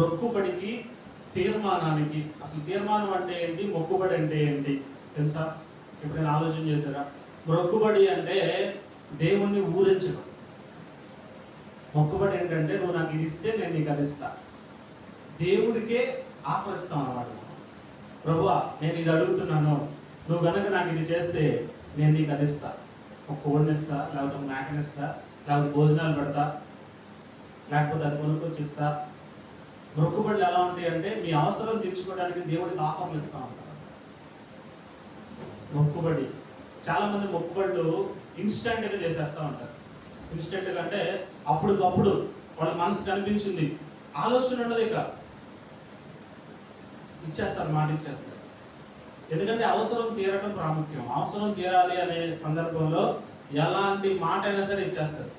మొక్కుబడికి తీర్మానానికి అసలు తీర్మానం అంటే ఏంటి, మొక్కుబడి అంటే ఏంటి తెలుసా? ఎప్పుడైనా ఆలోచన చేశారా? మొక్కుబడి అంటే దేవుణ్ణి ఊరించడం. మొక్కుబడి ఏంటంటే నువ్వు నాకు ఇది ఇస్తే నేను నీకు అది ఇస్తా. దేవుడికే ఆఫర్ ఇస్తాం అన్నమాట. ప్రభువా నేను ఇది అడుగుతున్నాను, నువ్వు కనుక నాకు ఇది చేస్తే నేను నీకు అది ఇస్తా. ఒక కోడిని ఇస్తా, లేకపోతే ఒక మేకని ఇస్తా, లేకపోతే భోజనాలు పెడతా, లేకపోతే అది కొనుక్కొచ్చి ఇస్తా. మొక్కుబడులు ఎలా ఉంటాయి అంటే మీ అవసరం తీర్చుకోవడానికి దేవుడికి ఆఫర్లు ఇస్తా ఉంటారు. మొక్కుబడి చాలామంది మొక్కుబడులు ఇన్స్టెంట్గా చేసేస్తూ ఉంటారు. ఇన్స్టెంట్గా అంటే అప్పటికప్పుడు వాళ్ళ మనసు కనిపించింది, ఆలోచన ఉండదు, ఇక ఇచ్చేస్తారు, మాట ఇచ్చేస్తారు. ఎందుకంటే అవసరం తీరటం ప్రాముఖ్యం. అవసరం తీరాలి అనే సందర్భంలో ఎలాంటి మాట అయినా సరే ఇచ్చేస్తారు.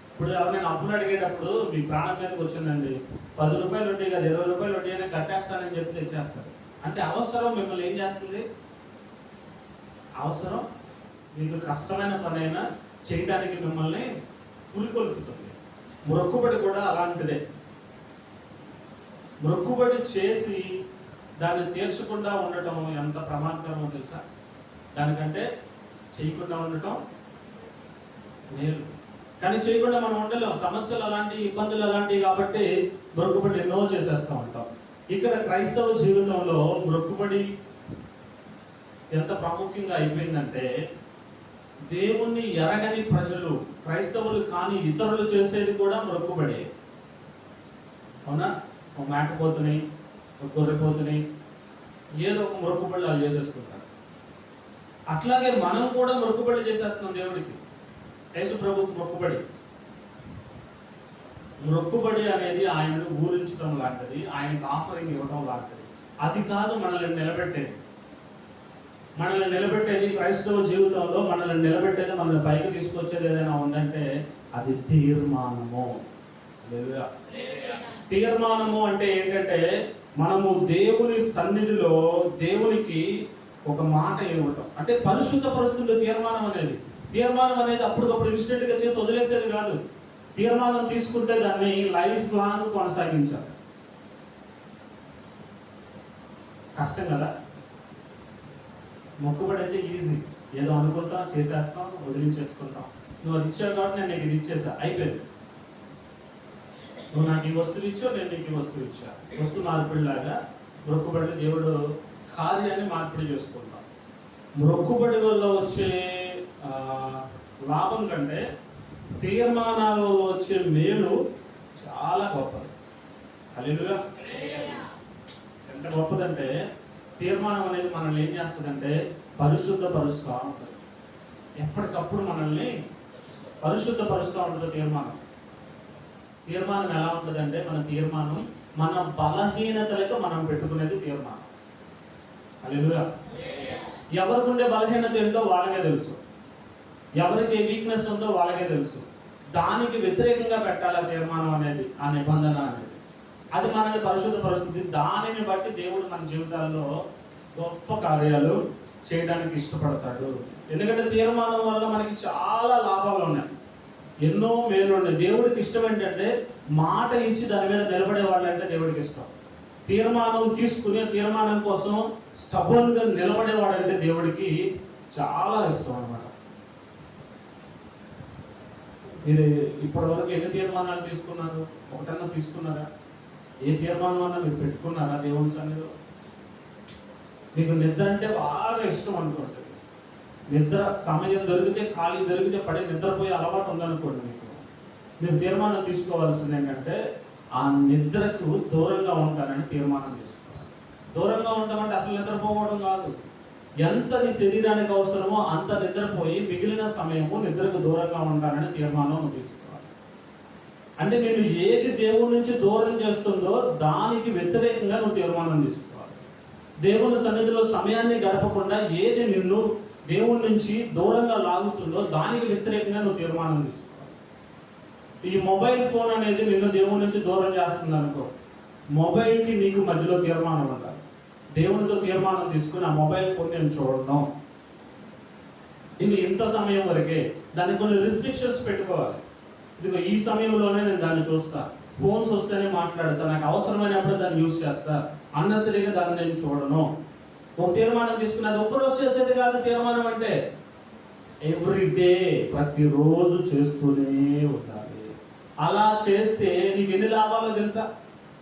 ఇప్పుడు ఎవరైనా అప్పులు అడిగేటప్పుడు మీ ప్రాణం మీదకి వచ్చిందండి, 10 రూపాయలు వడ్డీ కదా 20 రూపాయలు వడ్డీ అని కట్టేస్తానని చెప్తే ఇచ్చేస్తారు. అంటే అవసరం మిమ్మల్ని ఏం చేస్తుంది? అవసరం మీకు కష్టమైన పనైనా చేయడానికి మిమ్మల్ని పులికొల్పుతుంది. మొక్కుబడి కూడా అలాంటిదే. మొక్కుబడి చేసి దాన్ని తీర్చకుండా ఉండటం ఎంత ప్రమాదకరమో తెలుసా? దానికంటే చేయకుండా ఉండటం మేలు. కానీ చేయకుండా మనం ఉండలేం. సమస్యలు అలాంటి, ఇబ్బందులు అలాంటివి కాబట్టి మొక్కుబడి ఎన్నో చేసేస్తూ ఉంటాం. ఇక్కడ క్రైస్తవ జీవితంలో మొక్కుబడి ఎంత ప్రాముఖ్యంగా అయిపోయిందంటే దేవుణ్ణి ఎరగని ప్రజలు, క్రైస్తవులు కానీ ఇతరులు చేసేది కూడా మొక్కుబడి. అవునా? ఒక మేకపోతుని, ఒక గొర్రెపోతుని, ఏదో ఒక మొక్కుబడి వాళ్ళు చేసేసుకుంటారు. అట్లాగే మనం కూడా మొక్కుబడి చేసేస్తున్నాం దేవుడికి. యేసు ప్రభువుకు మొక్కుబడి. మొక్కుబడి అనేది ఆయనను ఊరించడం లాంటిది, ఆయనకు ఆఫరింగ్ ఇవ్వడం లాంటిది. అది కాదు మనల్ని నిలబెట్టేది. మనల్ని నిలబెట్టేది క్రైస్తవ జీవితంలో మనల్ని నిలబెట్టేది, మనల్ని పైకి తీసుకొచ్చేది ఏదైనా ఉందంటే అది తీర్మానము. తీర్మానము అంటే ఏంటంటే మనము దేవుని సన్నిధిలో దేవునికి ఒక మాట ఇవ్వటం. అంటే పరిశుద్ధపరుస్తుంది తీర్మానం అనేది. తీర్మానం అనేది అప్పటికప్పుడు ఇన్స్టెంట్గా చేసి వదిలేసేది కాదు. తీర్మానం తీసుకుంటే దాన్ని లైఫ్ లాంగ్ కొనసాగించాలి. కష్టం కదా? మొక్కుబడి అయితే ఈజీ, ఏదో అనుకుంటాం, చేసేస్తాం, వదిలించేసుకుంటాం. నువ్వు అది ఇచ్చావు కాబట్టి నేను నీకు ఇది ఇచ్చేసా, అయిపోయింది. నువ్వు నాకు ఈ వస్తువు ఇచ్చావు, నేను నీకు ఈ వస్తువు ఇచ్చా. వస్తువు మార్పిడిలాగా మొక్కుబడి దేవుడు కార్యాన్ని మార్పిడి చేసుకుంటాం. మొక్కుబడి వల్ల వచ్చే లాభం కంటే తీర్మానాల వల్ల వచ్చే మేలు చాలా గొప్పది. హల్లెలూయా! ఎంత గొప్పదంటే తీర్మానం అనేది మనల్ని ఏం చేస్తుందంటే పరిశుద్ధపరుస్తూ ఉంటుంది. ఎప్పటికప్పుడు మనల్ని పరిశుద్ధపరుస్తూ ఉంటుంది తీర్మానం. తీర్మానం ఎలా ఉంటుందంటే మన తీర్మానం మన బలహీనతలకు మనం పెట్టుకునేది తీర్మానం. హల్లెలూయా! ఎవరికి ఉండే బలహీనత ఏంటో వాళ్ళకే తెలుసు, ఎవరికి వీక్నెస్ ఉందో వాళ్ళకే తెలుసు. దానికి వ్యతిరేకంగా పెట్టాలి ఆ తీర్మానం అనేది, ఆ నిబంధన అనేది. అది మనల్ని పరిశుద్ధపరుస్తుంది. దానిని బట్టి దేవుడు మన జీవితాల్లో గొప్ప కార్యాలు చేయడానికి ఇష్టపడతాడు. ఎందుకంటే తీర్మానం వల్ల మనకి చాలా లాభాలు ఉన్నాయి, ఎన్నో మేలు ఉన్నాయి. దేవుడికి ఇష్టం ఏంటంటే మాట ఇచ్చి దాని మీద నిలబడే వాళ్ళంటే దేవుడికి ఇష్టం. తీర్మానం తీసుకుని తీర్మానం కోసం స్టబన్గా నిలబడేవాడంటే దేవుడికి చాలా ఇష్టం అన్నమాట. మీరు ఇప్పటివరకు ఎన్ని తీర్మానాలు తీసుకున్నారు? ఒకటన్నా తీసుకున్నారా? ఏ తీర్మానం అన్నా మీరు పెట్టుకున్నారా దేవుని సన్నిధిలో? మీకు నిద్ర అంటే బాగా ఇష్టం అనుకోండి. నిద్ర సమయం దొరికితే, ఖాళీ దొరికితే పడి నిద్రపోయే అలవాటు ఉందనుకోండి మీకు. మీరు తీర్మానం తీసుకోవాల్సింది ఏంటంటే ఆ నిద్రకు దూరంగా ఉంటానని తీర్మానం తీసుకోవాలి. దూరంగా ఉంటామంటే అసలు నిద్రపోవడం కాదు. ఎంత నీ శరీరానికి అవసరమో అంత నిద్రపోయి మిగిలిన సమయము నిద్రకు దూరంగా ఉంటానని తీర్మానం తీసుకోవాలి. అంటే నేను ఏది దేవుడి నుంచి దూరం చేస్తుందో దానికి వ్యతిరేకంగా నువ్వు తీర్మానం తీసుకోవాలి. దేవుని సన్నిధిలో సమయాన్ని గడపకుండా ఏది నిన్ను దేవుడి నుంచి దూరంగా లాగుతుందో దానికి వ్యతిరేకంగా నువ్వు తీర్మానం తీసుకోవాలి. ఈ మొబైల్ ఫోన్ అనేది నిన్ను దేవుడి నుంచి దూరం చేస్తుంది అనుకో, మొబైల్కి నీకు మధ్యలో తీర్మానం ఉండాలి. దేవునితో తీర్మానం తీసుకుని ఆ మొబైల్ ఫోన్ నేను చూడడం, ఇది ఇంత సమయం వరకే. దానికి కొన్ని రిస్ట్రిక్షన్స్ పెట్టుకోవాలి. ఇదిగో ఈ సమయంలోనే నేను దాన్ని చూస్తా, ఫోన్స్ వస్తేనే మాట్లాడతా, నాకు అవసరమైనప్పుడు దాన్ని యూజ్ చేస్తా, అన్నసరిగా దాన్ని నేను చూడను. ఒక తీర్మానం తీసుకున్నది ఒక్కరోజు చేసేది కాదు. తీర్మానం అంటే ఎవ్రీడే, ప్రతిరోజు చేస్తూనే ఉండాలి. అలా చేస్తే నీకు ఎన్ని లాభాలో తెలుసా?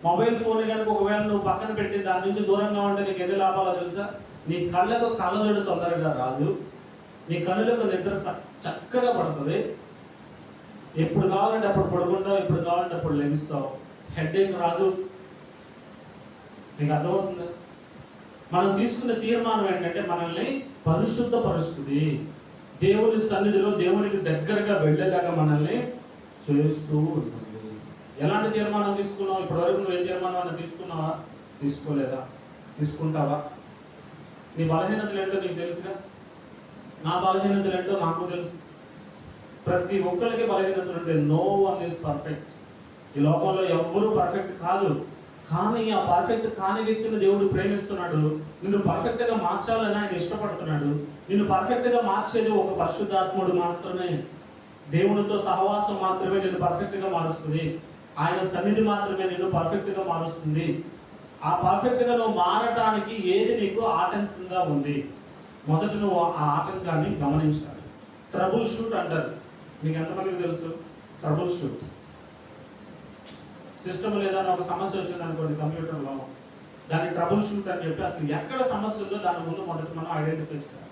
మొబైల్ ఫోన్ కనుక ఒకవేళ నువ్వు పక్కన పెట్టి దాని నుంచి దూరంగా ఉంటే నీకు ఎన్ని లాభాలో తెలుసా? నీ కళ్ళకు కళ్ళజోడు తొందరగా రాదు, నీ కళ్ళకు నిద్ర చక్కగా పడుతుంది, ఎప్పుడు కావాలంటే అప్పుడు పడుకుంటావు, ఎప్పుడు కావాలంటే అప్పుడు లెగిస్తావు, హెడేక్ రాదు. నీకు అర్థమవుతుంది? మనం తీసుకున్న తీర్మానం ఏంటంటే మనల్ని పరిశుద్ధపరుస్తుంది, దేవుని సన్నిధిలో దేవునికి దగ్గరగా వెళ్ళేలాగా మనల్ని చేస్తూ ఉంటుంది. ఎలాంటి తీర్మానం తీసుకున్నావు? ఇప్పటివరకు నువ్వు ఏ తీర్మానం అన్నా తీసుకున్నావా? తీసుకోలేదా? తీసుకుంటావా? నీ బలహీనతలు ఏంటో నీకు తెలుసుగా, నా బలహీనతలు ఏంటో నాకు తెలుసు. ప్రతి ఒక్కరికి బలహీనతలు ఉంటాయి. No one is perfect. ఈ లోకంలో ఎవ్వరూ పర్ఫెక్ట్ కాదు. కానీ ఆ పర్ఫెక్ట్ కాని వ్యక్తిని దేవుడు ప్రేమిస్తున్నాడు. నిన్ను పర్ఫెక్ట్గా మార్చాలని ఆయన ఇష్టపడుతున్నాడు. నిన్ను పర్ఫెక్ట్గా మార్చేది ఒక పరిశుద్ధాత్ముడు మాత్రమే. దేవునితో సహవాసం మాత్రమే నిన్ను పర్ఫెక్ట్గా మారుస్తుంది. ఆయన సన్నిధి మాత్రమే నిన్ను పర్ఫెక్ట్గా మారుస్తుంది. ఆ పర్ఫెక్ట్గా నువ్వు మారటానికి ఏది నీకు ఆటంకంగా ఉంది? మొదట నువ్వు ఆ ఆటంకాన్ని గమనించాలి. ట్రబుల్ షూట్ అంటారు. మీకు ఎంతమందికి తెలుసు ట్రబుల్ షూట్? సిస్టమ్ లేదని ఒక సమస్య వచ్చింది అనుకోండి కంప్యూటర్లో, దాన్ని ట్రబుల్ షూట్ అని చెప్పి అసలు ఎక్కడ సమస్య ఉందో దాని ముందు మొదట మనం ఐడెంటిఫై చేయాలి.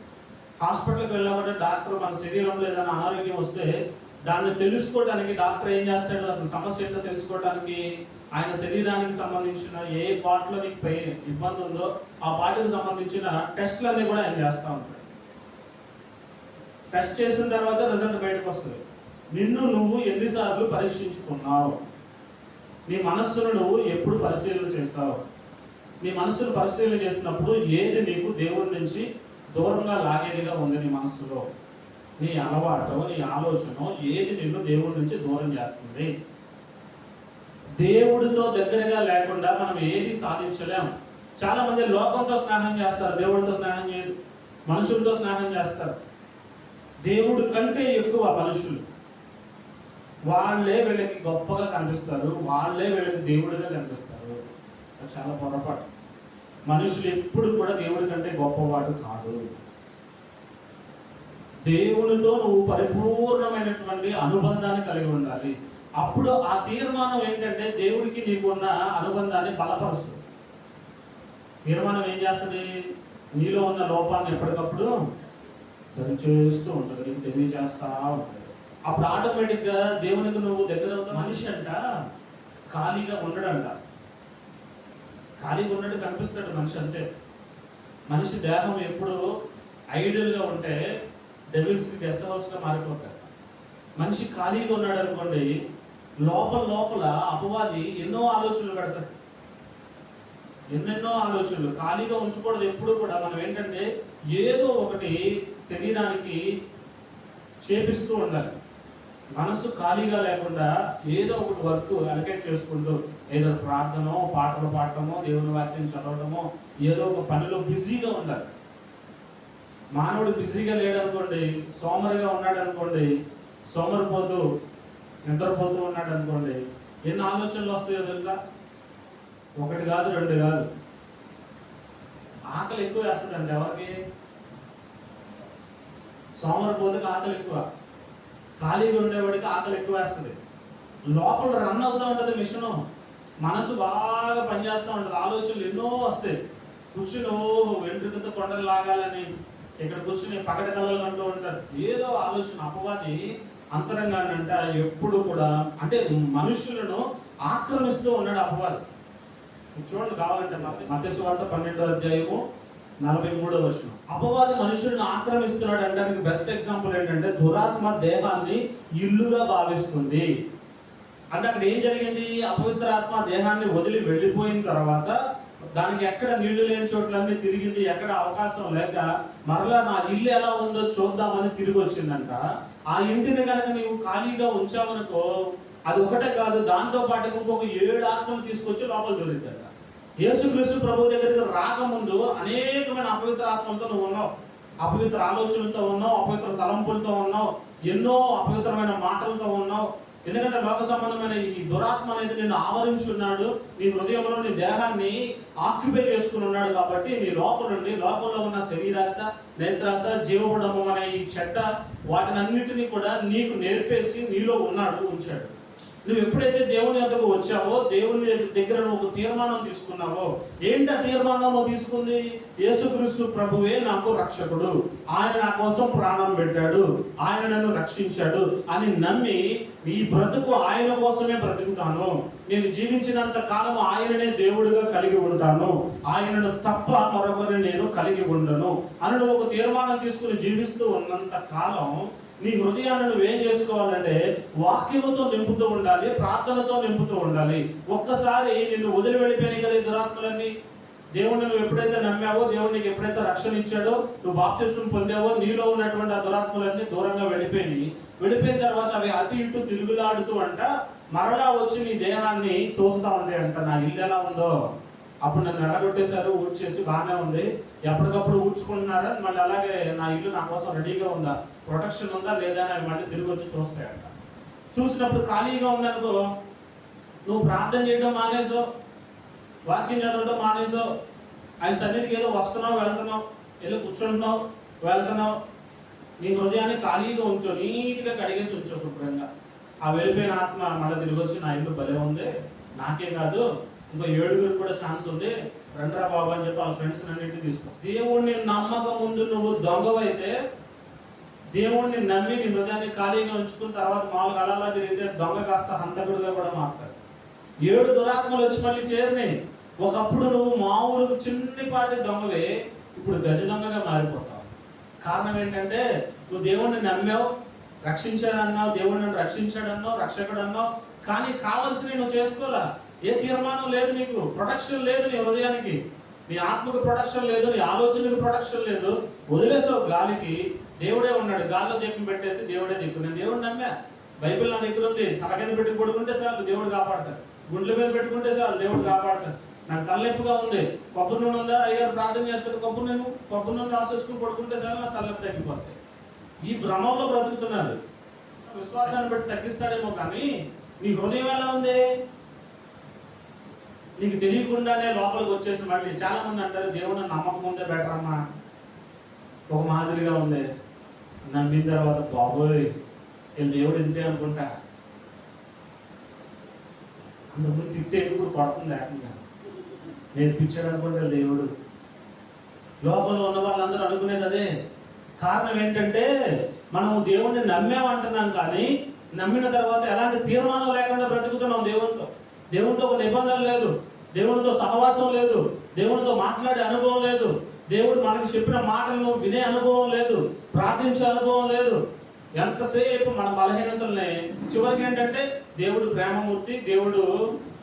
హాస్పిటల్కి వెళ్ళామంటే డాక్టర్ మన శరీరంలో ఏదైనా అనారోగ్యం వస్తే దాన్ని తెలుసుకోవడానికి డాక్టర్ ఏం చేస్తాడు? అసలు సమస్య ఏంటో తెలుసుకోవడానికి ఆయన శరీరానికి సంబంధించిన ఏ పార్ట్లో నీకు ఇబ్బంది ఉందో ఆ పార్ట్కి సంబంధించిన టెస్ట్లన్నీ కూడా ఆయన చేస్తూ ఉంటాడు. టెస్ట్ చేసిన తర్వాత రిజల్ట్ బయటకు వస్తుంది. నిన్ను నువ్వు ఎన్నిసార్లు పరీక్షించుకున్నావు? నీ మనస్సును నువ్వు ఎప్పుడు పరిశీలన చేస్తావు? నీ మనస్సును పరిశీలన చేసినప్పుడు ఏది నీకు దేవుడి నుంచి దూరంగా లాగేదిగా ఉంది? నీ మనస్సులో నీ అలవాటు, నీ ఆలోచన ఏది నిన్ను దేవుడి నుంచి దూరం చేస్తుంది? దేవుడితో దగ్గరగా లేకుండా మనం ఏది సాధించలేం. చాలా మంది లోకంతో స్నేహం చేస్తారు, దేవుడితో స్నేహం చేయరు. మనుషులతో స్నేహం చేస్తారు. దేవుడు కంటే ఎక్కువ మనుషులు. వాళ్ళే వీళ్ళకి గొప్పగా కనిపిస్తారు, వాళ్ళే వీళ్ళకి దేవుడిగా కనిపిస్తారు. అది చాలా పొరపాటు. మనుషులు ఎప్పుడు కూడా దేవుడి కంటే గొప్పవాడు కాదు. దేవునితో నువ్వు పరిపూర్ణమైనటువంటి అనుబంధాన్ని కలిగి ఉండాలి. అప్పుడు ఆ తీర్మానం ఏంటంటే దేవుడికి నీకున్న అనుబంధాన్ని బలపరుస్తుంది. తీర్మానం ఏం చేస్తుంది? నీలో ఉన్న లోపాన్ని ఎప్పటికప్పుడు సరిచేస్తూ ఉంటుంది, నీకు తెలియజేస్తా ఉంటుంది. అప్పుడు ఆటోమేటిక్గా దేవునికి నువ్వు దగ్గర అవుతా. మనిషి అంట ఖాళీగా ఉండడంట, ఖాళీగా ఉన్నట్టు కనిపిస్తాడు మనిషి, అంతే. మనిషి దేహం ఎప్పుడు ఐడియల్గా ఉంటే డెవిల్స్కి గెస్ట్ హౌస్గా మారిపోతాడు. మనిషి ఖాళీగా ఉన్నాడు అనుకోండి, లోపల అపవాది ఎన్నో ఆలోచనలు పెడతాడు, ఎన్నెన్నో ఆలోచనలు. ఖాళీగా ఉంచకూడదు ఎప్పుడు కూడా. మనం ఏంటంటే ఏదో ఒకటి శరీరానికి చేపిస్తూ ఉండాలి. మనసు ఖాళీగా లేకుండా ఏదో ఒకటి వర్క్ అలకేట్ చేసుకుంటూ, ఏదో ప్రార్థనో, పాటలు పాడటమో, దేవుని వాక్యం చదవడమో, ఏదో ఒక పనిలో బిజీగా ఉండాలి. మానవుడు బిజీగా లేడనుకోండి, సోమరిగా ఉన్నాడు అనుకోండి, సోమరిపోతూ నిద్రపోతూ ఉన్నాడు అనుకోండి, ఎన్ని ఆలోచనలు వస్తాయో తెలుసా? ఒకటి కాదు, రెండు కాదు. ఆకలి ఎక్కువ వేస్తుందండి ఎవరికి? సోమరిపోతుకి ఆకలి ఎక్కువ, ఖాళీగా ఉండేవాడికి ఆకలి ఎక్కువ వేస్తుంది. లోపల రన్ అవుతూ ఉంటుంది మిషను, మనసు బాగా పనిచేస్తూ ఉంటుంది, ఆలోచనలు ఎన్నో వస్తాయి. కూర్చుని వెంట్రుకతో కొండలు లాగాలని ఇక్కడ కూర్చుని పగట కళలు అంటూ ఉంటారు. ఏదో ఆలోచన. అపవాది అంతరంగానంట ఎప్పుడు కూడా అంటే మనుషులను ఆక్రమిస్తూ ఉన్నాడు అపవాది. చూడండి కావాలంటే మత్తయి సువార్త 12వ అధ్యాయము 43వ వచనం. అపవాది మనుషులను ఆక్రమిస్తున్నాడు అనడానికి బెస్ట్ ఎగ్జాంపుల్ ఏంటంటే దురాత్మ దేహాన్ని ఇల్లుగా భావిస్తుంది. అంటే అక్కడ ఏం జరిగింది? అపవిత్ర ఆత్మ దేహాన్ని వదిలి వెళ్ళిపోయిన తర్వాత దానికి ఎక్కడ నీళ్లు లేని చోట్లన్నీ తిరిగింది, ఎక్కడ అవకాశం లేక మరలా నా ఇల్లు ఎలా ఉందో చూద్దామని తిరిగి వచ్చిందంట. ఆ ఇంటిని కనుక నీవు ఖాళీగా ఉంచావనుకో, అది ఒకటే కాదు, దాంతో పాటు ఇంకొక 7 ఆత్మలు తీసుకొచ్చి లోపల దొరికిందట. యేసుక్రీస్తు ప్రభు దగ్గరికి రాకముందు అనేకమైన అపవిత్ర ఆత్మలతో నువ్వు ఉన్నావు, అపవిత్ర ఆలోచనలతో ఉన్నావు, అపవిత్ర తలంపులతో ఉన్నావు, ఎన్నో అపవిత్రమైన మాటలతో ఉన్నావు, ఎందుకంటే లోక సంబంధమైన ఈ దురాత్మ అనేది నిన్ను ఆవరించున్నాడు, నీ హృదయంలో నీ దేహాన్ని ఆక్యుపై చేసుకుని ఉన్నాడు. కాబట్టి నీ లోకంలో ఉన్న శరీరాశ, నేత్రాశ, జీవబుడము అనే ఈ చెడ్డ వాటినన్నిటినీ కూడా నీకు నేర్పేసి నీలో ఉంచాడు. నువ్వు ఎప్పుడైతే దేవుని వద్దకు వచ్చావో, దేవుని దగ్గర నువ్వు ఒక తీర్మానం తీసుకున్నావో, ఏంటి ఆ తీర్మానం నువ్వు తీసుకుంది? యేసుక్రీస్తు ప్రభువే నాకు రక్షకుడు, ఆయన నా కోసం ప్రాణం పెట్టాడు, ఆయన నన్ను రక్షించాడు అని నమ్మి ఈ బ్రతుకు ఆయన కోసమే బ్రతుకుతాను, నేను జీవించినంత కాలం ఆయననే దేవుడిగా కలిగి ఉంటాను, ఆయనను తప్ప మరొకరిని నేను కలిగి ఉండను అని నువ్వు ఒక తీర్మానం తీసుకుని జీవిస్తూ ఉన్నంత కాలం నీ హృదయాన్ని నువ్వేం చేసుకోవాలంటే వాక్యముతో నింపుతూ ఉండాలి, ప్రార్థనతో నింపుతూ ఉండాలి. ఒక్కసారి నిన్ను వదిలి వెళ్ళిపోయినాయి కదా ఈ దురాత్మలన్నీ. దేవుణ్ణి నువ్వు ఎప్పుడైతే నమ్మావో, దేవుడు నీకు ఎప్పుడైతే రక్షణ ఇచ్చాడో, నువ్వు బాప్తిస్మం పొందావో, నీలో ఉన్నటువంటి ఆ దురాత్మలన్నీ దూరంగా వెళ్ళిపోయిన తర్వాత అవి అటు ఇటు తిరుగులాడుతూ మరలా వచ్చి నీ దేహాన్ని చూస్తూ ఉంటాయి నా ఇల్లు ఎలా ఉందో, అప్పుడు నన్ను ఎడగొట్టేశారు, ఊడ్చేసి బాగానే ఉంది, ఎప్పటికప్పుడు ఊడ్చుకుంటున్నారా, మళ్ళీ అలాగే నా ఇల్లు నా కోసం రెడీగా ఉందా, ప్రొటెక్షన్ ఉందా లేదా అని మళ్ళీ తిరిగి వచ్చి చూస్తాయంట. చూసినప్పుడు ఖాళీగా ఉందనుకో, నువ్వు ప్రార్థన చేయడం మానేసో, వాక్యం చదవడం మానేసో, ఆయన సన్నిధికి ఏదో వస్తున్నావు వెళ్తున్నావు, ఏదో కూర్చుంటున్నావు వెళ్తున్నావు, నీ హృదయాన్ని ఖాళీగా ఉంచో, నీట్గా కడిగేసి ఉంచో శుభ్రంగా. ఆ వెళ్ళిపోయిన ఆత్మ మళ్ళీ తిరిగి వచ్చి నా ఇల్లు భలే ఉంది, నాకే కాదు ఇంకో 7 కూడా ఛాన్స్ ఉంది, రండ్రా బాబు అని చెప్పి వాళ్ళ ఫ్రెండ్స్ అన్నింటినీ తీసుకో. దేవుణ్ణి నమ్మక ముందు నువ్వు దొంగవైతే, దేవుణ్ణి నమ్మి నీ హృదయాన్ని ఖాళీగా ఉంచుకున్న తర్వాత మామూలుగా అలా తిరిగితే దొంగ కాస్త హంతకుడుగా కూడా మారుతాడు. 7 దురాత్మలు వచ్చి మళ్ళీ చేరినాయి. ఒకప్పుడు నువ్వు మామూలు చిన్నపాటి దొంగవే, ఇప్పుడు గజ దొంగగా మారిపోతావు. కారణం ఏంటంటే నువ్వు దేవుణ్ణి నమ్మావు, రక్షించాడన్నావు, దేవుడు నన్ను రక్షించాడన్నావు, రక్షకుడు అన్నావు, కానీ కావాల్సినవి నువ్వు చేసుకోలే. ఏ తీర్మానం లేదు, నీకు ప్రొటెక్షన్ లేదు, నీ హృదయానికి, నీ ఆత్మకు ప్రొటెక్షన్ లేదు, నీ ఆలోచనకు ప్రొటెక్షన్ లేదు. వదిలేసావు గాలికి. దేవుడే ఉన్నాడు, గాల్లో దీపం పెట్టేసి దేవుడే దిక్కు. నేను దేవుడు నమ్మా, బైబిల్ నా దగ్గర ఉంది, తల కింద పెట్టి పడుకుంటే చాలు దేవుడు కాపాడతాడు, గుండెల మీద పెట్టుకుంటే చాలు దేవుడు కాపాడతాడు. నాకు తలనొప్పిగా ఉంది, కొబ్బరి నూనె ఉందా, అయ్యారు ప్రార్థన చేస్తాడు, కొబ్బరి నూనె రాసేసుకుని పడుకుంటే చాలు నా తలనొప్పి తగ్గిపోతాయి. ఈ భ్రమంలో బ్రతుకుతున్నారు. విశ్వాసాన్ని బట్టి తగ్గిస్తాడేమో, కానీ నీ హృదయం ఎలా ఉంది? నీకు తెలియకుండానే లోపలికి వచ్చేసి మళ్ళీ చాలా మంది అంటారు, దేవుడు నమ్మకం ఉందే బెటర్ అమ్మా, ఒక మాదిరిగా ఉంది, నమ్మిన తర్వాత బాబోయ్ వీళ్ళు దేవుడు ఇంతే అనుకుంటా, అంతకుముందు తిట్టే ఇప్పుడు పడుతుంది ఏకంగా, నేర్పించాడు అనుకుంటా దేవుడు. లోపల ఉన్న వాళ్ళందరూ అనుకునేది అదే. కారణం ఏంటంటే మనం దేవుణ్ణి నమ్మామంటున్నాం, కానీ నమ్మిన తర్వాత ఎలాంటి తీర్మానం లేకుండా బ్రతుకుతున్నాం. దేవునితో ఒక నిబంధన లేదు, దేవునితో సహవాసం లేదు, దేవునితో మాట్లాడే అనుభవం లేదు, దేవుడు మనకు చెప్పిన మాటలను వినే అనుభవం లేదు, ప్రార్థించే అనుభవం లేదు. ఎంతసేపు మన బలహీనతల్ని, చివరికి ఏంటంటే దేవుడు ప్రేమమూర్తి, దేవుడు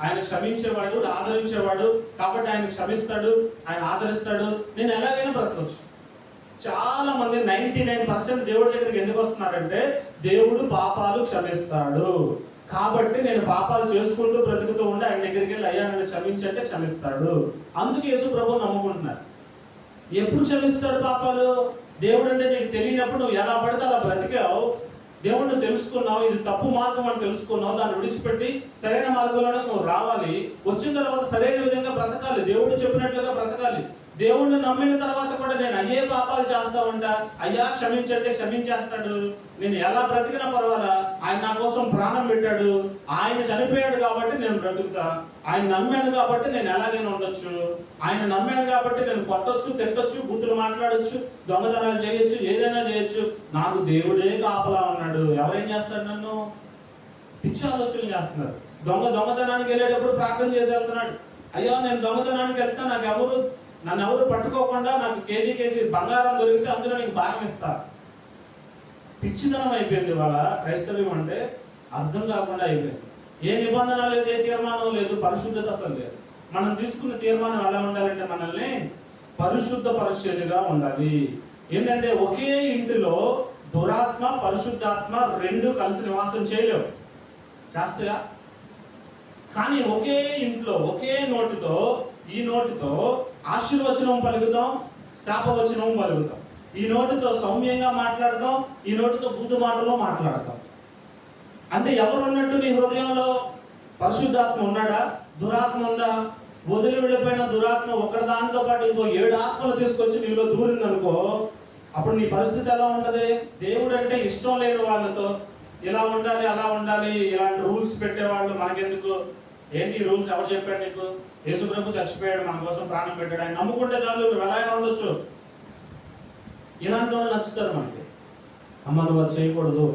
ఆయన క్షమించేవాడు, ఆదరించేవాడు, కాబట్టి ఆయన క్షమిస్తాడు, ఆయన ఆదరిస్తాడు, నేను ఎలాగైనా బ్రతకవచ్చు. చాలా మంది 99% దేవుడి దగ్గరికి ఎందుకు వస్తున్నారంటే, దేవుడు పాపాలు క్షమిస్తాడు కాబట్టి నేను పాపాలు చేసుకుంటూ బ్రతుకుతూ ఉండి ఆయన దగ్గరికి వెళ్ళి అయ్యా నన్ను క్షమించంటే క్షమిస్తాడు. అందుకు యేసు ప్రభు నమ్ముకుంటున్నారు. ఎప్పుడు క్షమిస్తాడు పాపాలు? దేవుడు అంటే నీకు తెలియనప్పుడు నువ్వు ఎలా పడితే అలా బ్రతికావు, దేవుడిని తెలుసుకున్నావు, ఇది తప్పు మార్గం అని తెలుసుకున్నావు, దాన్ని విడిచిపెట్టి సరైన మార్గంలోనే నువ్వు రావాలి. వచ్చిన తర్వాత సరైన విధంగా బ్రతకాలి, దేవుడు చెప్పినట్లుగా బ్రతకాలి. దేవుణ్ణి నమ్మిన తర్వాత కూడా నేను అయ్యే పాపాలు చేస్తా ఉంటా, అయ్యా క్షమించంటే క్షమించేస్తాడు, నేను ఎలా బ్రతికినా పర్వాలా, ఆయన నా కోసం ప్రాణం పెట్టాడు, ఆయన చనిపోయాడు కాబట్టి నేను బ్రతుకుతా, ఆయన నమ్మాను కాబట్టి నేను ఎలాగైనా ఉండొచ్చు, ఆయన నమ్మాను కాబట్టి నేను కొట్టొచ్చు, తిట్టొచ్చు, బూతులు మాట్లాడొచ్చు, దొంగతనాలు చేయొచ్చు, ఏదైనా చేయొచ్చు, నాకు దేవుడే కాపలా ఉన్నాడు, ఎవరేం చేస్తాడు? నన్ను పిచ్చి ఆలోచనలు చేస్తున్నారు. దొంగతనానికి వెళ్ళేటప్పుడు ప్రార్థన చేసి వెళ్తున్నాడు, అయ్యో నేను దొంగతనానికి వెళ్తా, నన్ను ఎవరు పట్టుకోకుండా నాకు కేజీ బంగారం దొరికితే అందులో నీకు భాగం ఇస్తా. పిచ్చితనం అయిపోయింది వాళ్ళ క్రైస్తవ్యం అంటే, అర్థం కాకుండా అయిపోయింది. ఏ నిబంధన లేదు, ఏ తీర్మానం లేదు, పరిశుద్ధత అసలు లేదు. మనం తీసుకున్న తీర్మానం ఎలా ఉండాలంటే మనల్ని పరిశుద్ధ పరిశుద్ధిగా ఉండాలి. ఏంటంటే ఒకే ఇంటిలో దురాత్మ పరిశుద్ధాత్మ రెండు కలిసి నివాసం చేయలేవు, చేస్తాయా? కానీ ఒకే ఇంట్లో ఒకే నోటితో, ఈ నోటితో ఆశీర్వచనం పలుకుతాం, శాపవచనం పలుకుతాం. ఈ నోటితో సౌమ్యంగా మాట్లాడతాం, ఈ నోటితో బూతు మాటలో మాట్లాడతాం. అంటే ఎవరు ఉన్నట్టు నీ హృదయంలో? పరిశుద్ధాత్మ ఉన్నాడా? దురాత్మ ఉందా? వదిలి వెళ్ళిపోయిన దురాత్మ ఒకటి దానితో పాటు ఇంకో 7 ఆత్మలు తీసుకొచ్చి నీలో దూరిందనుకో, అప్పుడు నీ పరిస్థితి ఎలా ఉంటుంది? దేవుడు అంటే ఇష్టం లేని వాళ్ళతో ఇలా ఉండాలి, అలా ఉండాలి, ఇలాంటి రూల్స్ పెట్టేవాళ్ళు మనకెందుకు? ఏంటి రూల్స్? ఎవరు చెప్పాడు నీకు? యేసుప్రభు చచ్చిపోయాడు, మన కోసం ప్రాణం పెట్టాడు, ఆయన నమ్ముకుంటే చాలు, నువ్వు ఎలా అయినా ఉండొచ్చు. ఇలాంటి వాళ్ళు నచ్చుతారు మనకి. అమ్మ నువ్వు అది చేయకూడదు,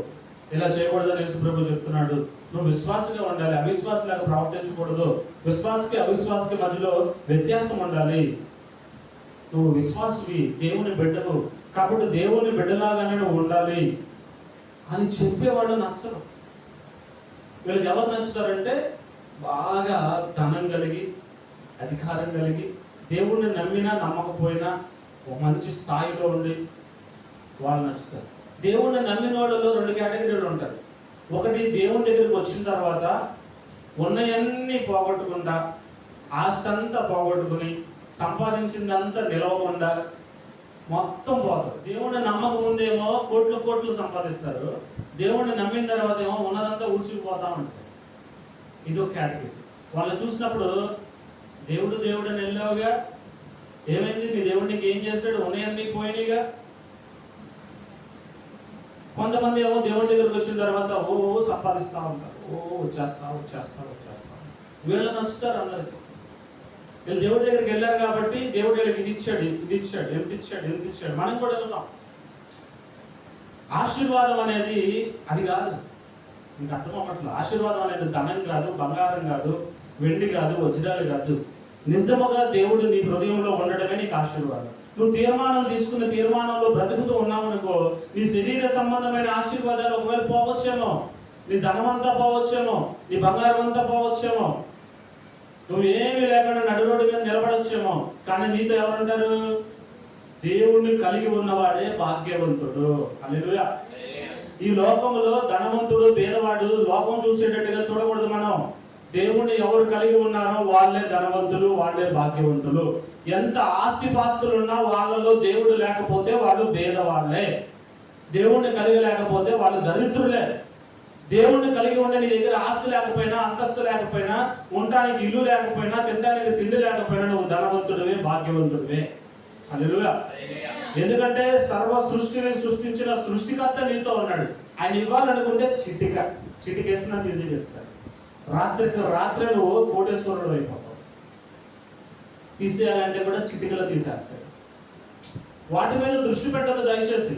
ఇలా చేయకూడదని యేసుప్రభు చెప్తున్నాడు. నువ్వు విశ్వాసంగా ఉండాలి, అవిశ్వాసలాగా ప్రవర్తించకూడదు. విశ్వాసకి అవిశ్వాసకి మధ్యలో వ్యత్యాసం ఉండాలి. నువ్వు విశ్వాసవి, దేవుని బిడ్డవు కాబట్టి దేవుని బిడ్డలాగానే నువ్వు ఉండాలి అని చెప్పేవాళ్ళు నచ్చరు. వీళ్ళకి ఎవరు నచ్చుతారంటే బాగా ధనం కలిగి, అధికారం కలిగి, దేవుణ్ణి నమ్మినా నమ్మకపోయినా ఒక మంచి స్థాయిలో ఉండి వాళ్ళు నచ్చుతారు. దేవుణ్ణి నమ్మిన వాళ్ళలో 2 కేటగిరీలు ఉంటారు. ఒకటి, దేవుని దగ్గరికి వచ్చిన తర్వాత ఉన్నవన్నీ పోగొట్టకుండా, ఆస్తి అంతా పోగొట్టుకుని, సంపాదించిందంతా నిలవకుండా మొత్తం పోతారు. దేవుణ్ణి నమ్మక ముందేమో కోట్లు కోట్లు సంపాదిస్తారు, దేవుణ్ణి నమ్మిన తర్వాత ఏమో ఉన్నదంతా ఊడ్చుకుపోతా ఉంటారు. ఇదో కేటగిరీ. వాళ్ళు చూసినప్పుడు దేవుడు దేవుడు అని వెళ్ళావుగా, ఏమైంది? నీ దేవుడికి ఏం చేశాడు? ఉన్నాయన్నీ పోయినాయిగా. కొంతమంది ఏమో దేవుడి దగ్గరికి వచ్చిన తర్వాత ఓ సంపాదిస్తూ ఉంటారు, వచ్చేస్తా. వీళ్ళు నచ్చుతారు అందరికి. వీళ్ళు దేవుడి దగ్గరికి వెళ్ళారు కాబట్టి దేవుడు వీళ్ళకి ఇది ఇచ్చాడు, ఎంత ఇచ్చాడు. మనం కూడా వెళ్దాం. ఆశీర్వాదం అనేది అది కాదు. ఇంకా అర్థం అవ్వట్లేదు. ఆశీర్వాదం అనేది ధనం కాదు, బంగారం కాదు, వెండి కాదు, వజ్రాలు కాదు. నిజముగా దేవుడు నీ హృదయంలో ఉండడమే నీకు ఆశీర్వాదం. నువ్వు తీర్మానం తీసుకున్న తీర్మానంలో బ్రతుకుతూ ఉన్నావనుకో, నీ శరీర సంబంధమైన ఆశీర్వాదాలు ఒకవేళ పోవచ్చేమో, నీ ధనం అంతా పోవచ్చేమో, నీ బంగారం అంతా పోవచ్చేమో, నువ్వేమీ లేకుండా నడు రోడ్డు మీద నిలబడొచ్చేమో, కానీ నీతో ఎవరుంటారు? దేవుణ్ణి కలిగి ఉన్నవాడే భాగ్యవంతుడు. హల్లెలూయా. ఈ లోకంలో ధనవంతుడు పేదవాడు లోకం చూసేటట్టుగా చూడకూడదు మనం. దేవుణ్ణి ఎవరు కలిగి ఉన్నారో వాళ్ళే ధనవంతులు, వాళ్ళే భాగ్యవంతులు. ఎంత ఆస్తిపాస్తులు ఉన్నా వాళ్ళలో దేవుడు లేకపోతే వాళ్ళు పేదవాళ్ళే. దేవుణ్ణి కలిగి లేకపోతే వాళ్ళు దరిద్రులే. దేవుణ్ణి కలిగి ఉండే నీ దగ్గర ఆస్తి లేకపోయినా, అంతస్తు లేకపోయినా, ఉండడానికి ఇల్లు లేకపోయినా, తినడానికి తిండి లేకపోయినా నువ్వు ధనవంతుడివే, భాగ్యవంతుడివే. హల్లెలూయా. ఎందుకంటే సర్వ సృష్టిని సృష్టించిన సృష్టికర్త నీతో ఉన్నాడు. ఆయన ఇవ్వాలనుకుంటే చిటికేసినా తీసేస్తాడు. రాత్రికి రాత్రి నువ్వు కోటేశ్వరుడు అయిపోతావు. తీసేయాలంటే కూడా చిటికలో తీసేస్తాడు. వాటి మీద దృష్టి పెట్టదు దయచేసి.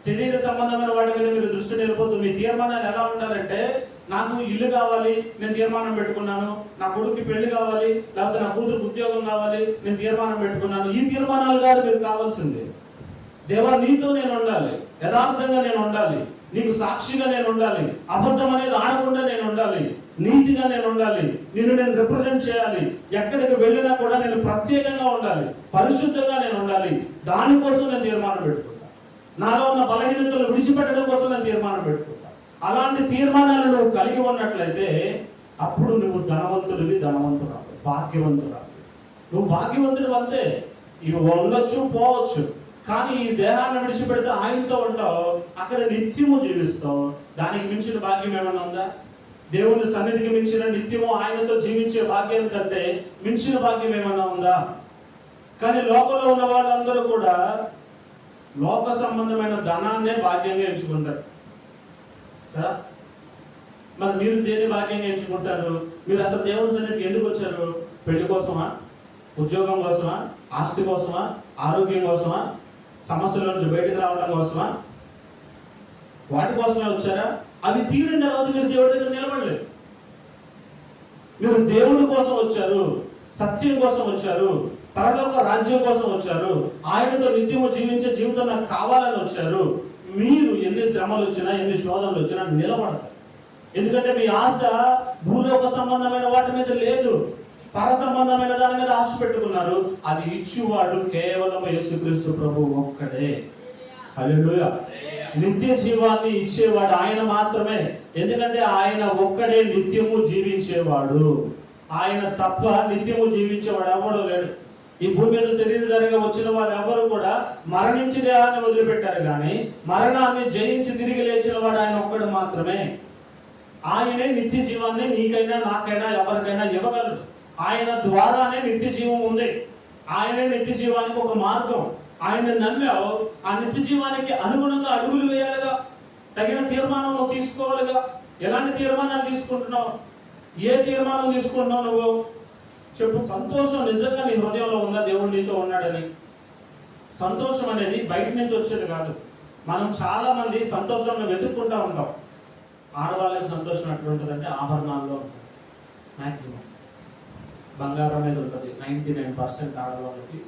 శరీర సంబంధమైన వాటి మీద మీరు దృష్టి నిలిపోద్దు. మీ తీర్మానాలు ఎలా ఉండాలంటే, నాకు ఇల్లు కావాలి, నేను తీర్మానం పెట్టుకున్నాను. నా కొడుకు పెళ్లి కావాలి, లేకపోతే నా కూతురు ఉద్యోగం కావాలి, నేను తీర్మానం పెట్టుకున్నాను. ఈ తీర్మానాలు కాదు మీరు కావాల్సింది. దేవా నీతో నేను ఉండాలి, యథార్థంగా నేను ఉండాలి, నీకు సాక్షిగా నేను ఉండాలి, అబద్ధం అనేది ఆడకుండా నేను ఉండాలి, నీతిగా నేను ఉండాలి, నిన్ను నేను రిప్రజెంట్ చేయాలి, ఎక్కడికి వెళ్ళినా కూడా నేను ప్రత్యేకంగా ఉండాలి, పరిశుద్ధంగా నేను ఉండాలి. దానికోసం నేను తీర్మానం పెట్టుకుంటాను. నాలో ఉన్న బలహీనతలు విడిచిపెట్టడం కోసం నేను తీర్మానం పెట్టుకుంటాను. అలాంటి తీర్మానాలు నువ్వు కలిగి ఉన్నట్లయితే అప్పుడు నువ్వు ధనవంతుడివి, ధనవంతురాలు, భాగ్యవంతురాలు. నువ్వు భాగ్యవంతుడు అంతే. ఇవి ఉండొచ్చు, పోవచ్చు, కానీ ఈ దేహాన్ని విడిచిపెడితే ఆయనతో ఉంటావు, అక్కడ నిత్యము జీవిస్తావు. దానికి మించిన భాగ్యం ఏమైనా ఉందా? దేవుని సన్నిధికి మించిన నిత్యము ఆయనతో జీవించే భాగ్యం కంటే మించిన భాగ్యం ఏమైనా ఉందా? కానీ లోకంలో ఉన్న వాళ్ళందరూ కూడా లోక సంబంధమైన ధనాన్నే భాగ్యంగా ఎంచుకుంటారు కదా. మరి మీరు దేని భాగ్యంగా ఎంచుకుంటారు? మీరు అసలు దేవుని సన్నిధికి ఎందుకు వచ్చారు? పెళ్లి కోసమా? ఉద్యోగం కోసమా? ఆస్తి కోసమా? ఆరోగ్యం కోసమా? సమస్యల నుంచి బయటకు రావడం కోసమా? వాటి కోసమే వచ్చారా? అవి తీరిన తర్వాత మీరు దేవుడి దగ్గర నిలబడలేదు. మీరు దేవుడి కోసం వచ్చారు, సత్యం కోసం వచ్చారు, పరలోక రాజ్యం కోసం వచ్చారు, ఆయనతో నిత్యము జీవించే జీవితం నాకు కావాలని వచ్చారు. మీరు ఎన్ని శ్రమలు వచ్చినా, ఎన్ని శోధనలు వచ్చినా నిలబడతారు. ఎందుకంటే మీ ఆశ భూలోక సంబంధమైన వాటి మీద లేదు, పర సంబంధమైన దాని మీద ఆశ పెట్టుకున్నారు. అది ఇచ్చేవాడు కేవలం యేసుక్రీస్తు ప్రభు ఒక్కడే. హల్లెలూయా. నిత్య జీవాన్ని ఇచ్చేవాడు ఆయన మాత్రమే. ఎందుకంటే ఆయన ఒక్కడే నిత్యము జీవించేవాడు. ఆయన తప్ప నిత్యము జీవించేవాడు ఎవడో లేడు. ఈ భూమి మీద శరీరధారిగా వచ్చిన వాళ్ళు ఎవరు కూడా మరణించి దేహాన్ని వదిలిపెట్టారు, కానీ మరణాన్ని జయించి తిరిగి లేచిన వాడు ఆయన ఒక్కడు మాత్రమే. ఆయనే నిత్య జీవాన్ని నీకైనా నాకైనా ఎవరికైనా ఇవ్వగలడు. ఆయన ద్వారానే నిత్య జీవం ఉంది. ఆయనే నిత్య జీవానికి ఒక మార్గం. ఆయన్ని నమ్మావు, ఆ నిత్య జీవానికి అనుగుణంగా అడుగులు వేయాలిగా, తగిన తీర్మానం నువ్వు తీసుకోవాలిగా. ఎలాంటి తీర్మానాలు తీసుకుంటున్నావు? ఏ తీర్మానం తీసుకుంటున్నావు నువ్వు చెప్పు. సంతోషం నిజంగా నీ హృదయంలో ఉందా దేవుడు నీతో ఉన్నాడని? సంతోషం అనేది బయట నుంచి వచ్చేది కాదు. మనం చాలా మంది సంతోషాన్ని వెతుక్కుంటూ ఉంటాం. ఆడవాళ్ళకి సంతోషం ఎట్లా ఉంటుందంటే ఆభరణాల్లో ఉంటుంది. మ్యాక్సిమం బంగారం మీద ఉంటుంది. 99% ఆడవాళ్ళకి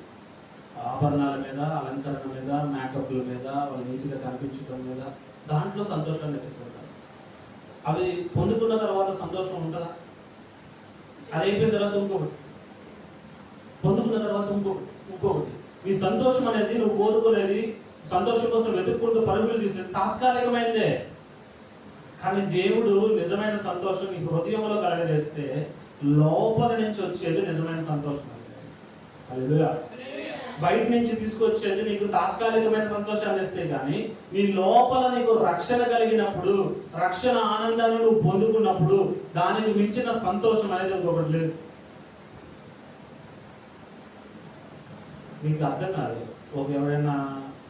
ఆభరణాల మీద, అలంకరణ మీద, మేకప్ల మీద, వాళ్ళు నీట్గా కనిపించడం మీద, దాంట్లో సంతోషాన్ని వెతుక్కుంటారు. అవి పొందుకున్న తర్వాత సంతోషం ఉంటుందా? అది అయిపోయిన తర్వాత ఇంకొకటి, పొందుకున్న తర్వాత ఇంకొకటి. నీ సంతోషం అనేది నువ్వు కోరుకునేది, సంతోషం కోసం వెతుక్కుంటూ పరుగులు తీసేది తాత్కాలికమైందే. కానీ దేవుడు నిజమైన సంతోషం నీ హృదయంలో కలగజేస్తే లోపల నుంచి వచ్చేది నిజమైన సంతోషం. హల్లెలూయా. బయట నుంచి తీసుకొచ్చేది నీకు తాత్కాలికమైన సంతోషాన్ని ఇస్తే కానీ నీ లోపల నీకు రక్షణ కలిగినప్పుడు, రక్షణ ఆనందాన్ని నువ్వు పొందుకున్నప్పుడు దానికి మించిన సంతోషం అనేది ఇంకొకటి లేదు. మీకు అర్థం కాదు. ఎవరైనా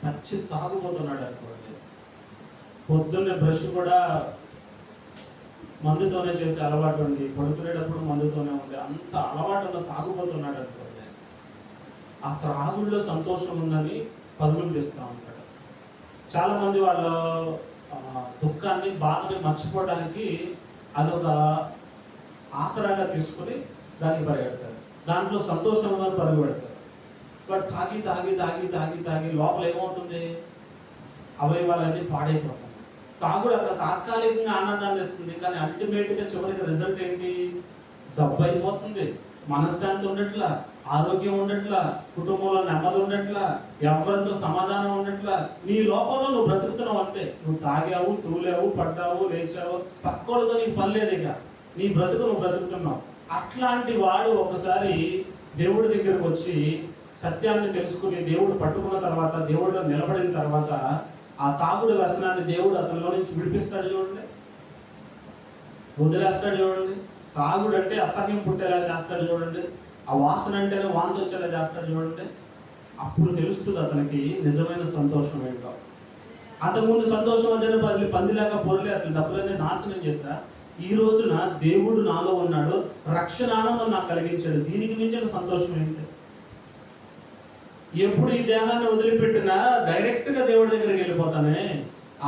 పచ్చి తాగుపోతున్నాడు అనుకోండి, పొద్దున్నే బ్రష్ కూడా మందుతోనే చేసే అలవాటు ఉంది, పడుకునేటప్పుడు మందుతోనే ఉంది, అంత అలవాటులో తాగుపోతున్నాడు అనుకోండి, ఆ త్రాగుల్లో సంతోషం ఉందని పరుగులు తీస్తూ ఉంటాడు. చాలామంది వాళ్ళ దుఃఖాన్ని, బాధని మర్చిపోవడానికి అదొక ఆసరాగా తీసుకొని దానికి పరిగెడతారు. దాంట్లో సంతోషం ఉందని పరుగు పెడతారు. వాడు తాగి తాగి తాగి తాగి తాగి లోపల ఏమవుతుంది? అవయవాలన్నీ పాడైపోతుంది. తాగుడు అక్కడ తాత్కాలికంగా ఆనందాన్ని ఇస్తుంది, కానీ అల్టిమేట్గా చివరికి రిజల్ట్ ఏంటి? డబ్బు అయిపోతుంది, మనశ్శాంతి ఉండట్లా, ఆరోగ్యం ఉండట్లా, కుటుంబంలో నెమ్మది ఉండట్లా, ఎవరితో సమాధానం ఉండట్లా. నీ లోకంలో నువ్వు బ్రతుకుతున్నావు అంతే. నువ్వు తాగావు, తూలేవు, పడ్డావు, లేచావు, పక్కోడితో నీకు పని లేదు. ఇక నీ బ్రతుకు నువ్వు బ్రతుకుతున్నావు. అట్లాంటి వాడు ఒకసారి దేవుడి దగ్గరకు వచ్చి సత్యాన్ని తెలుసుకుని దేవుడు పట్టుకున్న తర్వాత, దేవుడిలో నిలబడిన తర్వాత ఆ తాగుడు వ్యసనాన్ని దేవుడు అతనిలో నుంచి విడిపిస్తాడు. చూడండి, వదిలేస్తాడు. చూడండి, తాగుడు అంటే అసహ్యం పుట్టేలా చేస్తాడు. చూడండి, ఆ వాసన అంటేనే వాంతి వచ్చేలా చేస్తాడు. చూడండి, అప్పుడు తెలుస్తుంది అతనికి నిజమైన సంతోషం ఏంటో. అంతకుముందు సంతోషం అంటేనే పందిలాగా పొరలే, అసలు డబ్బులన్నీ నాశనం చేశా. ఈ రోజున దేవుడు నాలో ఉన్నాడు, రక్షణ ఆనందం నాకు కలిగించాడు, దీనికి మించిన సంతోషం ఏంటి? ఎప్పుడు ఈ దేహాన్ని వదిలిపెట్టినా డైరెక్ట్గా దేవుడి దగ్గరికి వెళ్ళిపోతానే,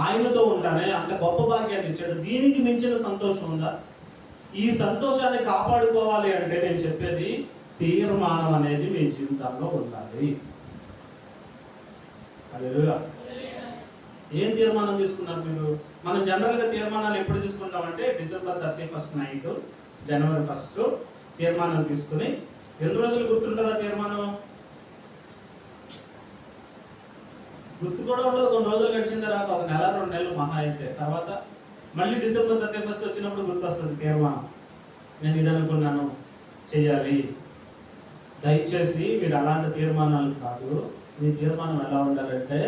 ఆయనతో ఉంటానే, అంత గొప్ప భాగ్యాన్ని ఇచ్చాడు. దీనికి మించిన సంతోషం ఉందా? ఈ సంతోషాన్ని కాపాడుకోవాలి అంటే నేను చెప్పేది తీర్మానం అనేది మీ జీవితంలో ఉండాలి. హల్లెలూయా. ఏం తీర్మానం తీసుకున్నారు మీరు? మనం జనరల్గా తీర్మానాలు ఎప్పుడు తీసుకుంటామంటే December 31 నైట్, January 1 తీర్మానం తీసుకుని ఎన్ని రోజులు గుర్తుంటుందా తీర్మానం? గుర్తు కూడా ఉండదు. కొన్ని రోజులు గడిచిన తర్వాత, ఒక నెల 2 నెలలు మహా అయితే, తర్వాత మళ్ళీ December 31 వచ్చినప్పుడు గుర్తొస్తుంది తీర్మానం. నేను ఇది అనుకున్నాను చెయ్యాలి. దయచేసి మీరు అలాంటి తీర్మానాలు కాదు. మీ తీర్మానం ఎలా ఉండాలంటే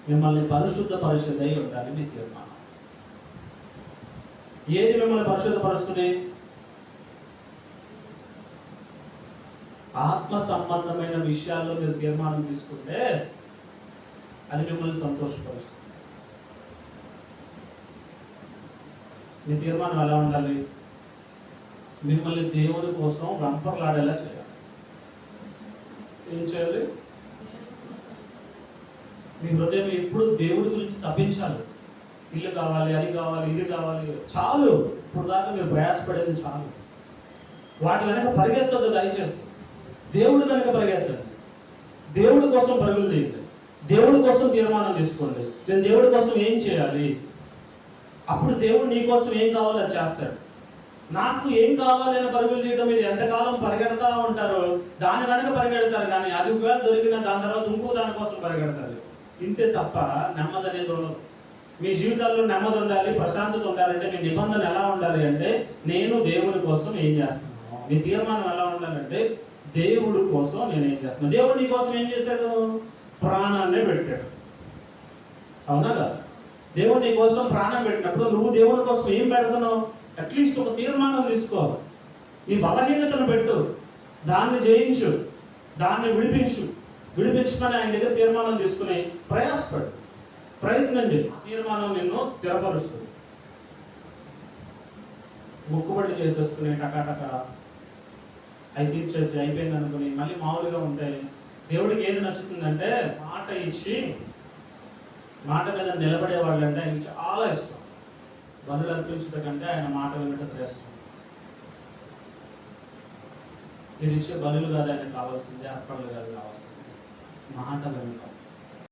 మిమ్మల్ని పరిశుద్ధపరిచేదై ఉండాలి మీ తీర్మానం. ఏది మిమ్మల్ని పరిశుద్ధపరుస్తుంది? ఆత్మ సంబంధమైన విషయాల్లో మీరు తీర్మానం తీసుకుంటే అది మిమ్మల్ని సంతోషపరుస్తుంది. మీ తీర్మానం ఎలా ఉండాలి? మిమ్మల్ని దేవుని కోసం రంపర్లాడేలా చేయాలి. ఏం చేయాలి? మీ హృదయం ఎప్పుడు దేవుడి గురించి తప్పించాలి. ఇల్లు కావాలి, అది కావాలి, ఇది కావాలి, చాలు. ఇప్పుడు దాకా మీరు ప్రయాసపడేది చాలు. వాటి వెనక పరిగెత్తద్దు దయచేసి. దేవుడి వెనక పరిగెత్తండి. దేవుడి కోసం పరుగులు తీయండి. దేవుడి కోసం తీర్మానం తీసుకోండి. నేను దేవుడి కోసం ఏం చేయాలి? అప్పుడు దేవుడు నీ కోసం ఏం కావాలో అది చేస్తాడు. నాకు ఏం కావాలని పరుగులు తీయడం మీరు ఎంతకాలం పరిగెడతా ఉంటారో దాని వెనక పరిగెడతారు, కానీ అది ఒకవేళ దొరికిన దాని తర్వాత ఇంకో దానికోసం పరిగెడతారు. ఇంతే తప్ప నెమ్మది అనేది ఉండదు. మీ జీవితాల్లో నెమ్మది ఉండాలి, ప్రశాంతత ఉండాలంటే మీ నిబంధన ఎలా ఉండాలి అంటే నేను దేవుడి కోసం ఏం చేస్తున్నాను. మీ తీర్మానం ఎలా ఉండాలంటే దేవుడి కోసం నేను ఏం చేస్తున్నాను. దేవుడు నీ కోసం ఏం చేశాడు? ప్రాణాన్నే పెట్టాడు. అవునా కదా? దేవుడు నీ కోసం ప్రాణం పెట్టినప్పుడు నువ్వు దేవుని కోసం ఏం పెడుతున్నావు? అట్లీస్ట్ ఒక తీర్మానం తీసుకో. నీ బలహీనతను పెట్టు, దాన్ని జయించు, దాన్ని విడిపించమని ఆయన దగ్గర తీర్మానం తీసుకుని ప్రయాసపడు, ప్రయత్నం చేయి. ఆ తీర్మానం నిన్ను స్థిరపరుస్తుంది. ముక్కుబడి చేసేసుకుని టకాటక అవి తీర్చేసి అయిపోయింది అనుకుని మళ్ళీ మామూలుగా ఉంటే దేవుడికి ఏది నచ్చుతుందంటే మాట ఇచ్చి మాట మీద నిలబడే వాళ్ళు అంటే ఆయనకి చాలా ఇష్టం. బలులు అర్పించడం కంటే ఆయన మాట వినడం శ్రేష్టం. మీరు ఇచ్చే బలులు కాదు ఆయన కావాల్సిందే, అర్పణలు కాదు కావాల్సిందే, మాట వినడం.